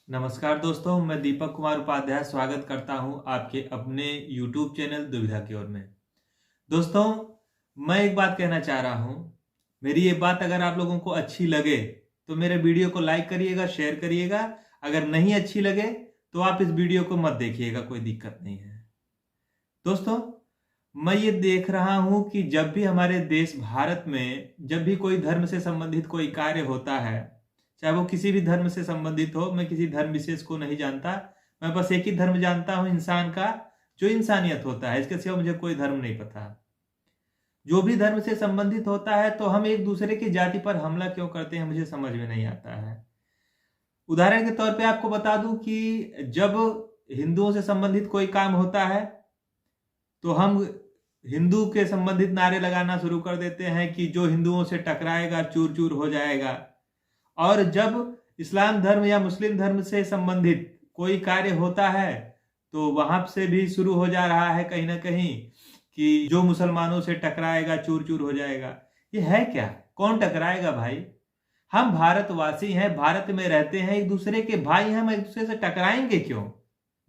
नमस्कार दोस्तों, मैं दीपक कुमार उपाध्याय स्वागत करता हूं आपके अपने YouTube चैनल दुविधा की ओर में। दोस्तों, मैं एक बात कहना चाह रहा हूं। मेरी ये बात अगर आप लोगों को अच्छी लगे तो मेरे वीडियो को लाइक करिएगा, शेयर करिएगा। अगर नहीं अच्छी लगे तो आप इस वीडियो को मत देखिएगा, कोई दिक्कत नहीं है। दोस्तों, मैं ये देख रहा हूं कि जब भी हमारे देश भारत में जब भी कोई धर्म से संबंधित कोई कार्य होता है, चाहे वो किसी भी धर्म से संबंधित हो, मैं किसी धर्म विशेष को नहीं जानता। मैं बस एक ही धर्म जानता हूं इंसान का, जो इंसानियत होता है। इसके सिवा मुझे कोई धर्म नहीं पता। जो भी धर्म से संबंधित होता है तो हम एक दूसरे की जाति पर हमला क्यों करते हैं, मुझे समझ में नहीं आता है। उदाहरण के तौर पे आपको बता दूं कि जब हिंदुओं से संबंधित कोई काम होता है तो हम हिंदू के संबंधित नारे लगाना शुरू कर देते हैं कि जो हिंदुओं से टकराएगा चूर चूर हो जाएगा। और जब इस्लाम धर्म या मुस्लिम धर्म से संबंधित कोई कार्य होता है तो वहां से भी शुरू हो जा रहा है कहीं ना कहीं कि जो मुसलमानों से टकराएगा चूर चूर हो जाएगा। ये है क्या? कौन टकराएगा भाई? हम भारतवासी हैं, भारत में रहते हैं, एक दूसरे के भाई हैं, हम एक दूसरे से टकराएंगे क्यों?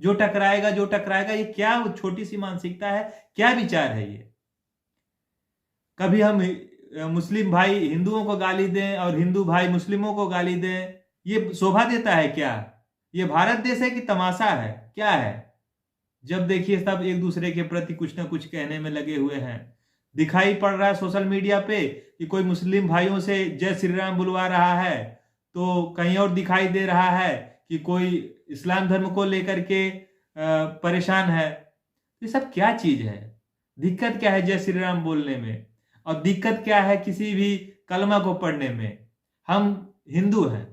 जो टकराएगा, ये क्या छोटी सी मानसिकता है? क्या विचार है ये? कभी हम मुस्लिम भाई हिंदुओं को गाली दें और हिंदू भाई मुस्लिमों को गाली दें, ये शोभा देता है क्या? ये भारत देश है कि तमाशा है? क्या है? जब देखिए सब एक दूसरे के प्रति कुछ ना कुछ कहने में लगे हुए हैं। दिखाई पड़ रहा है सोशल मीडिया पे कि कोई मुस्लिम भाइयों से जय श्री राम बुलवा रहा है, तो कहीं और दिखाई दे रहा है कि कोई इस्लाम धर्म को लेकर के परेशान है। ये सब क्या चीज है? दिक्कत क्या है जय श्री राम बोलने में? और दिक्कत क्या है किसी भी कलमा को पढ़ने में? हम हिंदू हैं,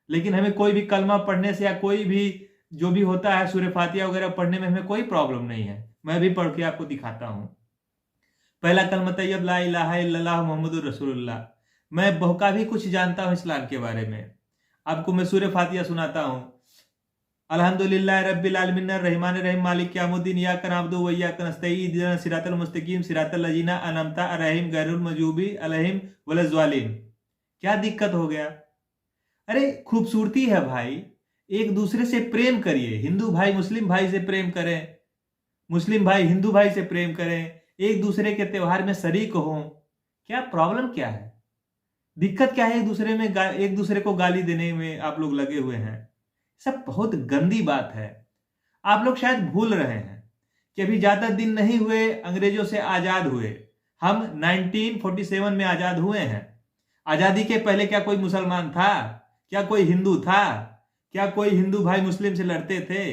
लेकिन हमें कोई भी कलमा पढ़ने से या कोई भी जो भी होता है सूरह फातिहा वगैरह पढ़ने में हमें कोई प्रॉब्लम नहीं है। मैं भी पढ़ के आपको दिखाता हूं। पहला कलमा तैयब ला इलाहा इल्लल्लाह मुहम्मदुर रसूलुल्लाह। मैं बहुका भी कुछ जानता हूं इस्लाम के बारे में। आपको मैं सूरह फातिहा सुनाता हूं। अल्हम्दुलिल्लाह रब्बिल आलमीन अर्रहमानिर रहीम मालिक याउमिद्दीन इय्याका नअबुदु व इय्याका नस्तईन इहदिनस सिरातल मुस्तकीम सिरातल लजीना अनअमता अलैहिम गैरुल मगज़ूबी अलैहिम वलज़्ज़ालिमीन। क्या दिक्कत हो गया? अरे खूबसूरती है भाई, एक दूसरे से प्रेम करिए। हिंदू भाई मुस्लिम भाई से प्रेम करें, मुस्लिम भाई हिंदू भाई से प्रेम करें, एक दूसरे के त्योहार में शरीक हों। क्या प्रॉब्लम क्या है? दिक्कत क्या है एक दूसरे को गाली देने में आप लोग लगे हुए हैं? सब बहुत गंदी बात है। आप लोग शायद भूल रहे हैं कि अभी ज्यादा दिन नहीं हुए अंग्रेजों से आजाद हुए। हम 1947 में आजाद हुए हैं। आजादी के पहले क्या कोई मुसलमान था? क्या कोई हिंदू था? क्या कोई हिंदू भाई मुस्लिम से लड़ते थे?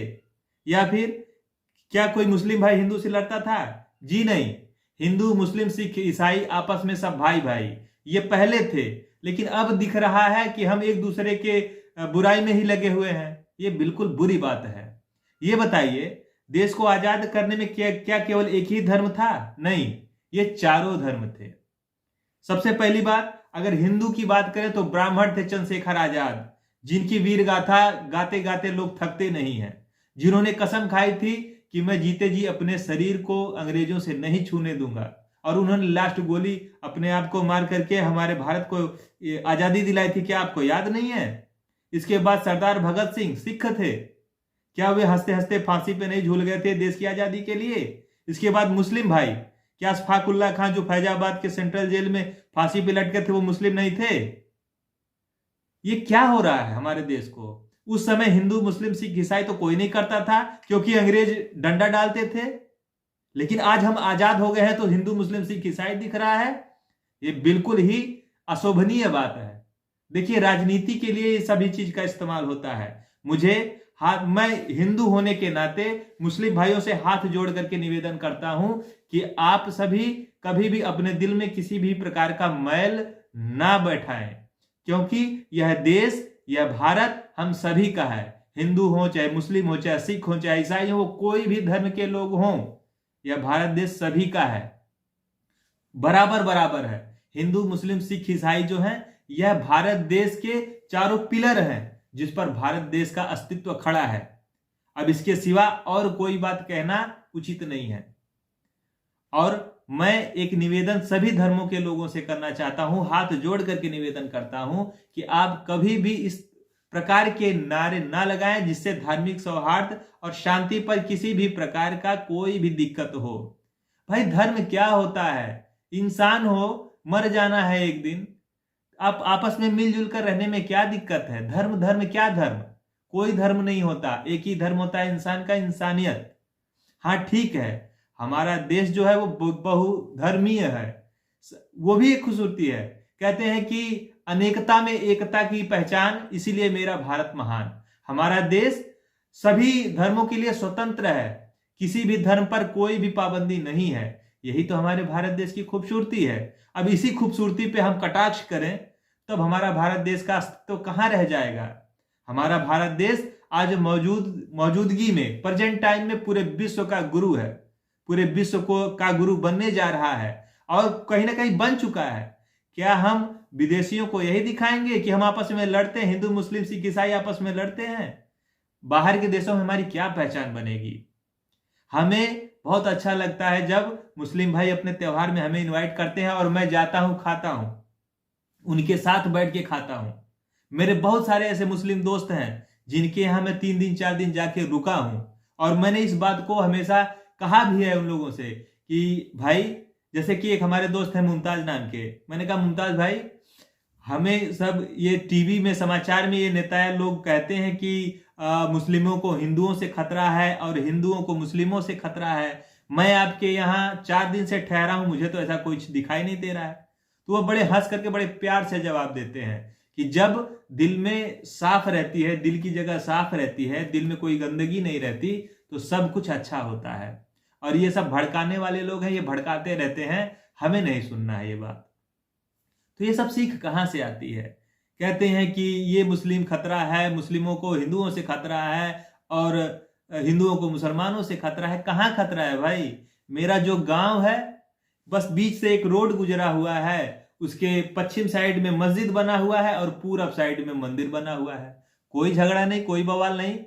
या फिर क्या कोई मुस्लिम भाई हिंदू से लड़ता था? जी नहीं। हिंदू मुस्लिम सिख ईसाई आपस में सब भाई भाई ये पहले थे, लेकिन अब दिख रहा है कि हम एक दूसरे के बुराई में ही लगे हुए हैं। ये बिल्कुल बुरी बात है। ये बताइए, देश को आजाद करने में क्या केवल एक ही धर्म था? नहीं, ये चारों धर्म थे। सबसे पहली बात, अगर हिंदू की बात करें तो ब्राह्मण थे चंद्रशेखर आजाद, जिनकी वीर गाथा गाते गाते लोग थकते नहीं हैं, जिन्होंने कसम खाई थी कि मैं जीते जी अपने शरीर को अंग्रेजों से नहीं छूने दूंगा, और उन्होंने लास्ट गोली अपने आप को मार करके हमारे भारत को आजादी दिलाई थी। क्या आपको याद नहीं है? इसके बाद सरदार भगत सिंह सिख थे, क्या वे हंसते हंसते फांसी पे नहीं झूल गए थे देश की आजादी के लिए? इसके बाद मुस्लिम भाई, क्या अशफाकुल्ला खान जो फैजाबाद के सेंट्रल जेल में फांसी पे लटके थे वो मुस्लिम नहीं थे? ये क्या हो रहा है हमारे देश को? उस समय हिंदू मुस्लिम सिख ईसाई तो कोई नहीं करता था क्योंकि अंग्रेज डंडा डालते थे, लेकिन आज हम आजाद हो गए हैं तो हिंदू मुस्लिम सिख ईसाई दिख रहा है। ये बिल्कुल ही अशोभनीय बात है। देखिए, राजनीति के लिए ये सभी चीज का इस्तेमाल होता है। मैं हिंदू होने के नाते मुस्लिम भाइयों से हाथ जोड़ करके निवेदन करता हूं कि आप सभी कभी भी अपने दिल में किसी भी प्रकार का मैल ना बैठाएं, क्योंकि यह देश, यह भारत हम सभी का है। हिंदू हो चाहे मुस्लिम हो चाहे सिख हो चाहे ईसाई हो, कोई भी धर्म के लोग हों, यह भारत देश सभी का है, बराबर बराबर है। हिंदू मुस्लिम सिख ईसाई जो हैं, यह भारत देश के चारों पिलर हैं जिस पर भारत देश का अस्तित्व खड़ा है। अब इसके सिवा और कोई बात कहना उचित नहीं है। और मैं एक निवेदन सभी धर्मों के लोगों से करना चाहता हूं, हाथ जोड़ करके निवेदन करता हूं कि आप कभी भी इस प्रकार के नारे ना लगाएं जिससे धार्मिक सौहार्द और शांति पर किसी भी प्रकार का कोई भी दिक्कत हो। भाई धर्म क्या होता है? इंसान हो, मर जाना है एक दिन। आप आपस में मिलजुल कर रहने में क्या दिक्कत है? धर्म धर्म क्या धर्म? कोई धर्म नहीं होता, एक ही धर्म होता है इंसान का, इंसानियत। हाँ ठीक है, हमारा देश जो है वो बहुधर्मीय है, वो भी एक खूबसूरती है। कहते हैं कि अनेकता में एकता की पहचान, इसीलिए मेरा भारत महान। हमारा देश सभी धर्मों के लिए स्वतंत्र है, किसी भी धर्म पर कोई भी पाबंदी नहीं है। यही तो हमारे भारत देश की खूबसूरती है। अब इसी खूबसूरती पे हम कटाक्ष करें तब हमारा भारत देश का अस्तित्व कहां रह जाएगा? हमारा भारत देश आज मौजूदगी में, प्रेजेंट टाइम में पूरे विश्व का गुरु है, पूरे विश्व को का गुरु बनने जा रहा है और कहीं ना कहीं बन चुका है। क्या हम विदेशियों को यही दिखाएंगे कि हम आपस में लड़ते हैं, हिंदू मुस्लिम सिख ईसाई आपस में लड़ते हैं? बाहर के देशों में हमारी क्या पहचान बनेगी? हमें बहुत अच्छा लगता है जब मुस्लिम भाई अपने त्योहार में हमें इनवाइट करते हैं और मैं जाता हूं, खाता हूं, उनके साथ बैठ के खाता हूं। मेरे बहुत सारे ऐसे मुस्लिम दोस्त हैं जिनके यहां मैं 3 दिन 4 दिन जाके रुका हूं और मैंने इस बात को हमेशा कहा भी है उन लोगों से कि भाई, जैसे कि एक हमारे दोस्त है मुमताज नाम के, मैंने कहा मुमताज भाई, हमें सब ये टीवी में समाचार में ये नेता लोग कहते हैं कि मुस्लिमों को हिंदुओं से खतरा है और हिंदुओं को मुस्लिमों से खतरा है। मैं आपके यहाँ 4 दिन से ठहरा हूं, मुझे तो ऐसा कुछ दिखाई नहीं दे रहा है। तो वो बड़े हंस करके बड़े प्यार से जवाब देते हैं कि जब दिल में साफ रहती है, दिल की जगह साफ रहती है, दिल में कोई गंदगी नहीं रहती, तो सब कुछ अच्छा होता है। और ये सब भड़काने वाले लोग हैं, ये भड़काते रहते हैं, हमें नहीं सुनना है ये बात। तो ये सब सीख कहां से आती है? कहते हैं कि ये मुस्लिम खतरा है, मुस्लिमों को हिंदुओं से खतरा है और हिंदुओं को मुसलमानों से खतरा है। कहां खतरा है भाई? मेरा जो गांव है, बस बीच से एक रोड गुजरा हुआ है, उसके पश्चिम साइड में मस्जिद बना हुआ है और पूरब साइड में मंदिर बना हुआ है। कोई झगड़ा नहीं, कोई बवाल नहीं,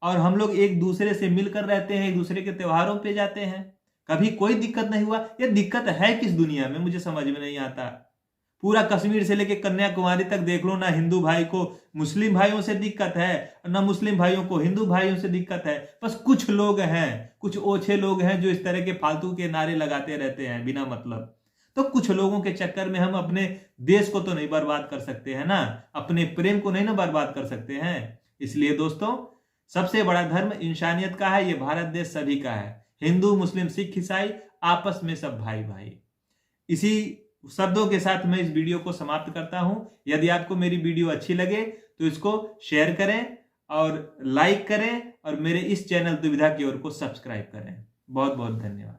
और हम लोग एक दूसरे से मिलकर रहते हैं, एक दूसरे के त्योहारों पे जाते हैं, कभी कोई दिक्कत नहीं हुआ। ये दिक्कत है किस दुनिया में, मुझे समझ में नहीं आता। पूरा कश्मीर से लेकर कन्याकुमारी तक देख लो, ना हिंदू भाई को मुस्लिम भाइयों से दिक्कत है, ना मुस्लिम भाइयों को हिंदू भाइयों से दिक्कत है। बस कुछ लोग हैं, कुछ ओछे लोग हैं जो इस तरह के फालतू के नारे लगाते रहते हैं बिना मतलब। तो कुछ लोगों के चक्कर में हम अपने देश को तो नहीं बर्बाद कर सकते हैं ना, अपने प्रेम को नहीं ना बर्बाद कर सकते हैं। इसलिए दोस्तों, सबसे बड़ा धर्म इंसानियत का है, ये भारत देश सभी का है। हिंदू मुस्लिम सिख ईसाई आपस में सब भाई भाई। इसी शब्दों के साथ मैं इस वीडियो को समाप्त करता हूं। यदि आपको मेरी वीडियो अच्छी लगे तो इसको शेयर करें और लाइक करें और मेरे इस चैनल दुविधा की ओर को सब्सक्राइब करें। बहुत बहुत धन्यवाद।